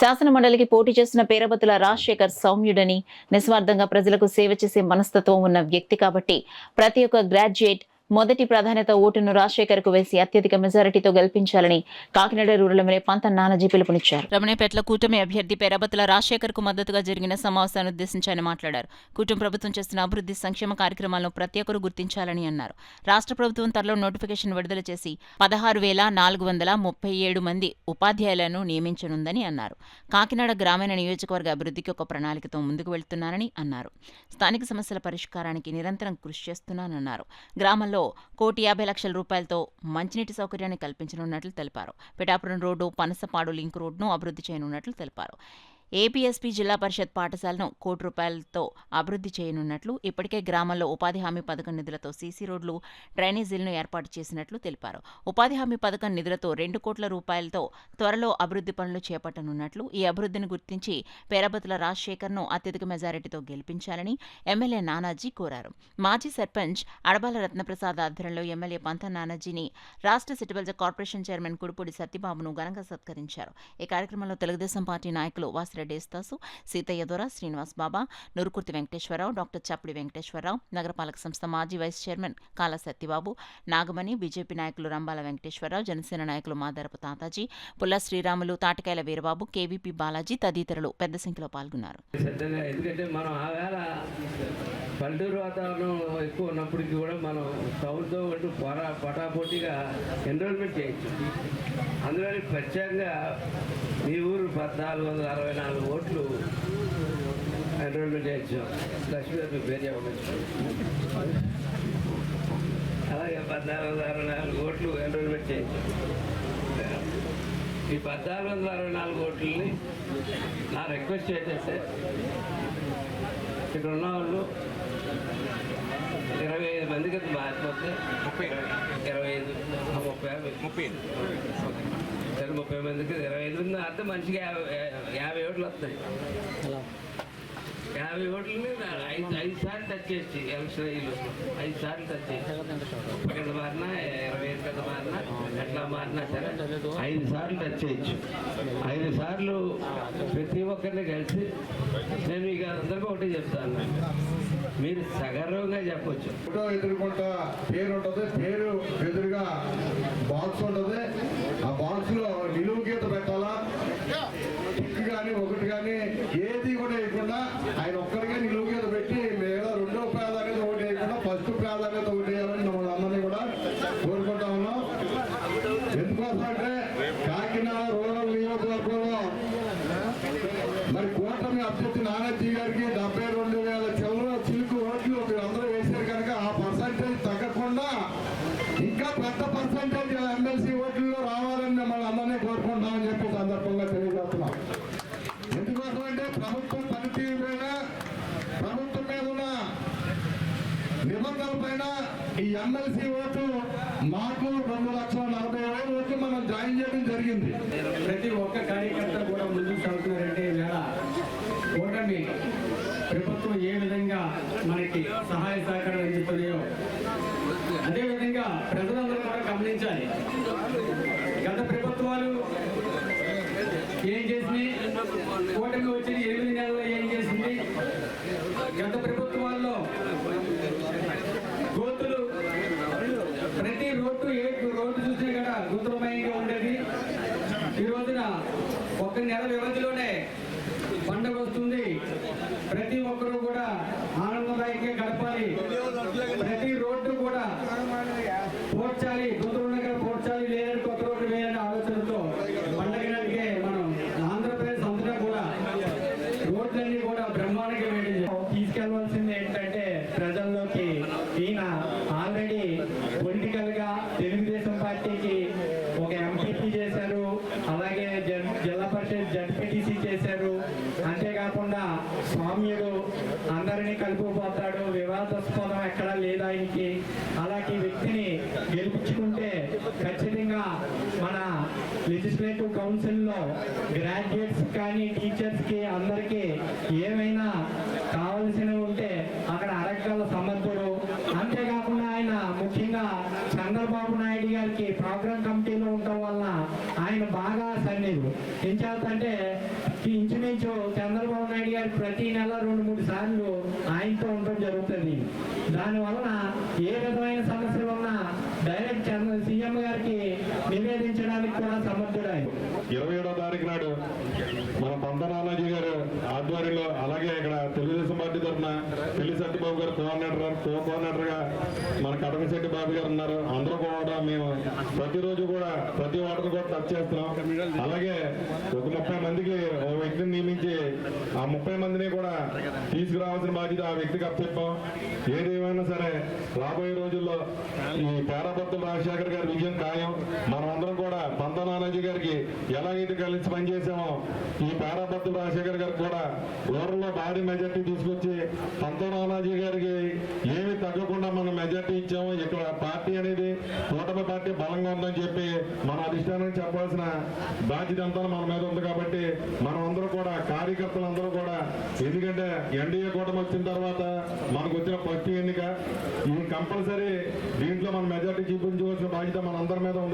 శాసనమండలికి పోటీ చేస్తున్న పేరబతుల రాజశేఖర్ సౌమ్యుడని, నిస్వార్థంగా ప్రజలకు సేవ చేసే మనస్తత్వం ఉన్న వ్యక్తి కాబట్టి ప్రతి ఒక్క గ్రాడ్యుయేట్ మొదటి ప్రాధాన్యత ఓటును రాజశేఖర్ కు వేసి అత్యధిక మెజారిటీతో గెలిపించాలని కాకినాడ రూరల్ ఎమ్మెల్యే పంత నానాజీ పిలుపునిచ్చారు. రమణేపేటలో కూటమి అభ్యర్థి పేరబతుల రాజశేఖర్ కు మద్దతుగా జరిగిన సమావేశాన్ని ఉద్దేశించి ఆయన మాట్లాడారు. కూటమి ప్రభుత్వం చేస్తున్న అభివృద్ధి సంక్షేమ కార్యక్రమాలను ప్రతి ఒక్కరూ గుర్తించాలని అన్నారు. రాష్ట్ర ప్రభుత్వం త్వరలో నోటిఫికేషన్ విడుదల చేసి 16,437 మంది ఉపాధ్యాయులను నియమించనుందని అన్నారు. కాకినాడ గ్రామీణ నియోజకవర్గ అభివృద్ధికి ఒక ప్రణాళికతో ముందుకు వెళ్తున్నానని అన్నారు. స్థానిక సమస్యల పరిష్కారానికి నిరంతరం కృషి చేస్తున్నానన్నారు. గ్రామంలో ₹1,50,00,000 మంచినీటి సౌకర్యాన్ని కల్పించనున్నట్లు తెలిపారు. పిఠాపురం రోడ్డు, పనసపాడు లింక్ రోడ్డును అభివృద్ధి చేయనున్నట్లు తెలిపారు. ఏపీఎస్పీ జిల్లా పరిషత్ పాఠశాలను ₹1,00,00,000 అభివృద్ధి చేయనున్నట్లు, ఇప్పటికే గ్రామంలో ఉపాధి హామీ పథకం నిధులతో సీసీ రోడ్లు, డ్రైనేజీలను ఏర్పాటు చేసినట్లు తెలిపారు. ఉపాధి హామీ పథకం నిధులతో ₹2 కోట్ల త్వరలో అభివృద్ధి పనులు చేపట్టనున్నట్లు, ఈ అభివృద్ధిని గుర్తించి పేరబతుల రాజశేఖర్ను అత్యధిక మెజారిటీతో గెలిపించాలని ఎమ్మెల్యే నానాజీ కోరారు. మాజీ సర్పంచ్ అడబాల రత్నప్రసాద్ ఆధ్వర్యంలో ఎమ్మెల్యే పంత నానాజీని రాష్ట్ర సిటిబల్జ కార్పొరేషన్ చైర్మన్ కుడుపూడి సత్యబాబును ఘనంగా సత్కరించారు. ఈ కార్యక్రమంలో తెలుగుదేశం పార్టీ నాయకులు రెడ్డి ఎస్తాసు, సీతయ్య దొర, శ్రీనివాస్ బాబా, నూరుకుర్తి వెంకటేశ్వరరావు, డాక్టర్ చప్పిడి వెంకటేశ్వరరావు, నగరపాలక సంస్థ మాజీ వైస్ చైర్మన్ కాలా సత్యబాబు, నాగమణి, బీజేపీ నాయకులు రంబాల వెంకటేశ్వరరావు, జనసేన నాయకులు మాదరపు తాతాజీ, పుల్ల శ్రీరాములు, తాటికాయల వీరబాబు, కేవీపీ బాలాజీ తదితరులు పెద్ద సంఖ్యలో పాల్గొన్నారు. పల్లెటూరు వాతావరణం ఎక్కువ ఉన్నప్పటికీ కూడా మనం టౌన్తో పాటు పటాపోటీగా ఎన్రోల్మెంట్ చేయొచ్చు. అందులో ప్రత్యేకంగా మీ ఊరు 1,464 ఓట్లు ఎన్రోల్మెంట్ చేయొచ్చు. లక్ష్మీ పేరు చెప్పవచ్చు. అలాగే 1,464 ఓట్లు ఎన్రోల్మెంట్ చేయొచ్చు. ఈ 1,464 ఓట్లని నా రిక్వెస్ట్ ఏంటంటే ఇక్కడ ఉన్న వాళ్ళు 25 మందికి మారిపోతే 30 మందికి 25 మంది అర్థం మంచిగా 50 ఓట్లు వస్తాయి. 50 ఓట్లని 5 సార్లు టచ్ చేసి ఎలక్షన్ అయ్యి 5 సార్లు టచ్ చేసి కింద మారినా 25 కింద మారినా ఎట్లా మారినా సరే 5 సార్లు టచ్ చేయొచ్చు. 5 సార్లు ప్రతి ఒక్కరిని కలిసి నేను మీకు అందరికీ ఒకటి చెప్తాను, మీరు సగర్వంగా చెప్పొచ్చు. ఫోటో ఎదుర్కొంటా పేరు ఉంటుంది, పేరు ఎదురుగా బాక్స్ ఉంటుంది. ఆ బాక్స్ లో నిలువు గీత పెట్టాలా, టిక్ కానీ ఒకటి కానీ ఏది కూడా వేయకుండా ఆయన ఒక్కరిగా నిలువు గీత పెట్టి లేదా రెండో ప్రాధాన్యత ఒకటి వేయకుండా ఫస్ట్ ప్రాధాన్యత ఒకటి వేయాలని మమ్మల్ని అందరినీ కూడా కోరుకుంటా ఉన్నాం. ఎందుకోసం అంటే కాకినాడ రూరల్ నియోజకవర్గంలో మరి కూటమి అభ్యర్థి నానాజీ గారికి 72,000 చిలుకు ఓట్లు మీరు అందరూ వేశారు కనుక ఆ పర్సంటేజ్ తగ్గకుండా ఇంకా పెద్ద పర్సంటేజ్ ఎమ్మెల్సీ ఓట్లలో రావాలని మిమ్మల్ని అందరినీ కోరుకుంటామని చెప్పి సందర్భంగా తెలియజేస్తున్నాం. ఎందుకోసం అంటే ప్రభుత్వం పనితీరు పైన, ప్రభుత్వం మీద ఉన్న నిబంధనల పైన ఈ ఎమ్మెల్సీ ఓటు మాకు 2,40,40,000 ఓట్లు మనం జాయిన్ చేయడం జరిగింది. ప్రతి ఒక్క కార్యకర్త కూడా ముందుకు సాగుతున్నారంటే వేళ కూటమి ప్రభుత్వం ఏ విధంగా మనకి సహాయ సహకారాలు అందిస్తున్నాయో అదేవిధంగా ప్రజలందరూ కూడా గమనించాలి. గత ప్రభుత్వాలు ఏం చేసింది, కూటమి వచ్చిన 8 నెలల్లో ఏం చేసింది, గత ప్రభుత్వాల్లో గోతులు ప్రతి రోడ్డు చూసినా కూడా గుంతలమయంగా ఉండేది. ఈ రోజున 1 నెల వ్యవధిలోనే పండుగ వస్తుంది. ప్రతి ఒక్కరూ కూడా ఆనందదాయకంగా గడపాలి. ప్రతి రోడ్డు కూడా పోడ్చాలి, గుంతలుండగా పోడ్చాలి, లేదని కొత్త రోడ్డు వేయాలనే ఆలోచనతో పండుగ నాటికే మనం ఆంధ్రప్రదేశ్ అంతటా కూడా రోడ్లన్నీ కూడా బ్రహ్మాండంగా వేయడం తీసుకెళ్లవలసింది ఏంటంటే ప్రజల్లోకి. ఈయన ఆల్రెడీ పొలిటికల్ గా తెలుగుదేశం పార్టీకి ఒక ఎంపీపీ చేశారు, అలాగే జిల్లా పరిషత్ జడ్పీటీసీ చేశారు. అంతేకాకుండా స్వామ్యుడు అందరినీ కలుపుకుపోతాడు, వివాదాస్పదం ఎక్కడా లేదు ఆయనకి. అలాంటి వ్యక్తిని గెలిపించుకుంటే ఖచ్చితంగా మన లెజిస్లేటివ్ కౌన్సిల్లో గ్రాడ్యుయేట్స్ కానీ టీచర్స్ కి అందరికీ ఏమైనా కావాల్సినవి ఉంటే అక్కడ అడగగల సమర్థుడు. అంతేకాకుండా ఆయన ముఖ్యంగా చంద్రబాబు నాయుడు గారికి ప్రోగ్రామ్ కమిటీలో ఉండటం వల్ల ఆయన బాగా సన్నిధులు. ఏం చేస్తంటే ఇంచుమించు చంద్రబాబు నాయుడు గారు ప్రతి నెల 2-3 సార్లు ఆయనతో ఉండడం జరుగుతుంది. దానివలన ఏ విధమైన సమస్యలు ఉన్నా డైరెక్ట్ సీఎం గారికి నివేదించడానికి కూడా సమర్థుడు ఆయన. 27వ తారీఖు నాడు మన పంతనానాజీ గారు ఆధ్వర్యంలో, అలాగే ఇక్కడ తెలుగుదేశం పార్టీ తరఫున పెళ్లి సత్యబాబు గారు కోఆర్డినేటర్ గా మన కడకశెట్టి బాబు గారు ఉన్నారు. అందరూ కూడా మేము ప్రతిరోజు కూడా ప్రతి వాటర్ కూడా టచ్ చేస్తున్నాం. అలాగే ఒక 30 మందికి ఒక వ్యక్తిని నియమించి ఆ 30 మందిని కూడా తీసుకురావాల్సిన బాధ్యత ఆ వ్యక్తికి అప్పచెప్పాం. ఏదేమైనా సరే రాబోయే రోజుల్లో ఈ పేరాపత్తుల రాజశేఖర్ గారి విజయం ఖాయం. మనం అందరం కూడా పంతనానాజీ గారికి ఎలాగైతే కలిసి పనిచేసామో ఈ పేరాపత్తుల రాజశేఖర్ గారికి కూడా రూరల్లో భారీ మెజార్టీ తీసుకొచ్చి పంతనానాజీ గారికి ఏమి తగ్గకుండా మనం మెజార్టీ ఇచ్చాము. ఇక్కడ పార్టీ అనేది కూటమి పార్టీ బలంగా ఉందని చెప్పి మన అధిష్టానం చెప్పాల్సిన బాధ్యత అంతా మన మీద ఉంది. కాబట్టి మనం అందరూ కూడా కార్యకర్తలందరూ కూడా, ఎందుకంటే ఎన్డీఏ కూటమి వచ్చిన తర్వాత మనకు వచ్చిన ఫస్ట్ ఎన్నిక, ఈ కంపల్సరీ దీంట్లో మన మెజార్టీ చూపించవలసిన బాధ్యత మన అందరి మీద ఉంది.